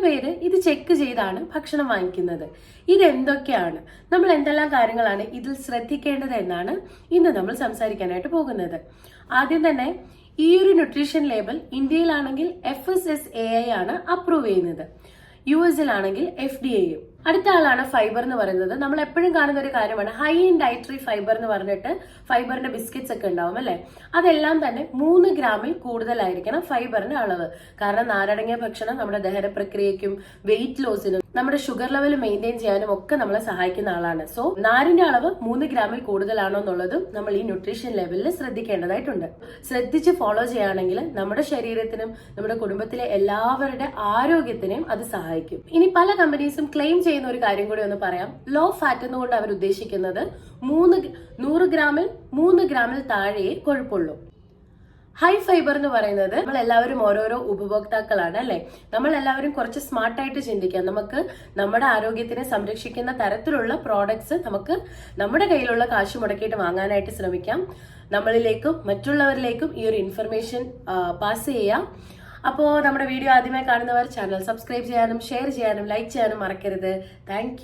പേര് ഇത് ചെക്ക് ചെയ്താണ് ഭക്ഷണം വാങ്ങിക്കുന്നത്. ഇതെന്തൊക്കെയാണ്, നമ്മൾ എന്തെല്ലാം കാര്യങ്ങളാണ് ഇതിൽ ശ്രദ്ധിക്കേണ്ടത് എന്നാണ് ഇന്ന് നമ്മൾ സംസാരിക്കാനായിട്ട് പോകുന്നത്. ആദ്യം തന്നെ ഈ ഒരു ന്യൂട്രീഷൻ ലേബൽ ഇന്ത്യയിലാണെങ്കിൽ FSSAI ആണ് അപ്രൂവ് ചെയ്യുന്നത്, US ആണെങ്കിൽ FDA-യും. അടുത്ത ആളാണ് ഫൈബർ എന്ന് പറയുന്നത്. നമ്മൾ എപ്പോഴും കാണുന്ന ഒരു കാര്യമാണ് ഹൈ ഇൻ ഡയറ്ററി ഫൈബർ എന്ന് പറഞ്ഞിട്ട് ഫൈബറിന്റെ ബിസ്ക്കറ്റ്സ് ഒക്കെ ഉണ്ടാവും അല്ലെ. അതെല്ലാം തന്നെ 3 ഗ്രാമിൽ കൂടുതലായിരിക്കണം ഫൈബറിന്റെ അളവ്. കാരണം നാരടങ്ങിയ ഭക്ഷണം നമ്മുടെ ദഹന പ്രക്രിയയ്ക്കും വെയിറ്റ് ലോസിനും നമ്മുടെ ഷുഗർ ലെവൽ മെയിൻറ്റെയിൻ ചെയ്യാനും ഒക്കെ നമ്മളെ സഹായിക്കുന്ന ആളാണ്. സോ നാരിന്റെ അളവ് 3 ഗ്രാമിൽ കൂടുതലാണോ എന്നുള്ളതും നമ്മൾ ഈ ന്യൂട്രീഷൻ ലെവലിൽ ശ്രദ്ധിക്കേണ്ടതായിട്ടുണ്ട്. ശ്രദ്ധിച്ച് ഫോളോ ചെയ്യുകയാണെങ്കിൽ നമ്മുടെ ശരീരത്തിനും നമ്മുടെ കുടുംബത്തിലെ എല്ലാവരുടെ ആരോഗ്യത്തിനെയും അത് സഹായിക്കും. ഇനി പല കമ്പനീസും ക്ലെയിം ചെയ്യുന്ന ഒരു കാര്യം കൂടി ഒന്ന് പറയാം. ലോ ഫാറ്റ് എന്നുകൊണ്ട് അവർ ഉദ്ദേശിക്കുന്നത് 100 ഗ്രാമിൽ 3 ഗ്രാമിൽ താഴെയേ കൊഴുപ്പുള്ളൂ. ഹൈ ഫൈബർ എന്ന് പറയുന്നത് നമ്മൾ എല്ലാവരും ഓരോരോ ഉപഭോക്താക്കളാണ് അല്ലെ. നമ്മൾ എല്ലാവരും കുറച്ച് സ്മാർട്ടായിട്ട് ചിന്തിക്കാം. നമുക്ക് നമ്മുടെ ആരോഗ്യത്തിനെ സംരക്ഷിക്കുന്ന തരത്തിലുള്ള പ്രോഡക്ട്സ് നമുക്ക് നമ്മുടെ കയ്യിലുള്ള കാശ് മുടക്കിയിട്ട് വാങ്ങാനായിട്ട് ശ്രമിക്കാം. നമ്മളിലേക്കും മറ്റുള്ളവരിലേക്കും ഈ ഒരു ഇൻഫർമേഷൻ പാസ് ചെയ്യാം. അപ്പോൾ നമ്മുടെ വീഡിയോ ആദ്യമായി കാണുന്നവർ ചാനൽ സബ്സ്ക്രൈബ് ചെയ്യാനും ഷെയർ ചെയ്യാനും ലൈക്ക് ചെയ്യാനും മറക്കരുത്. താങ്ക്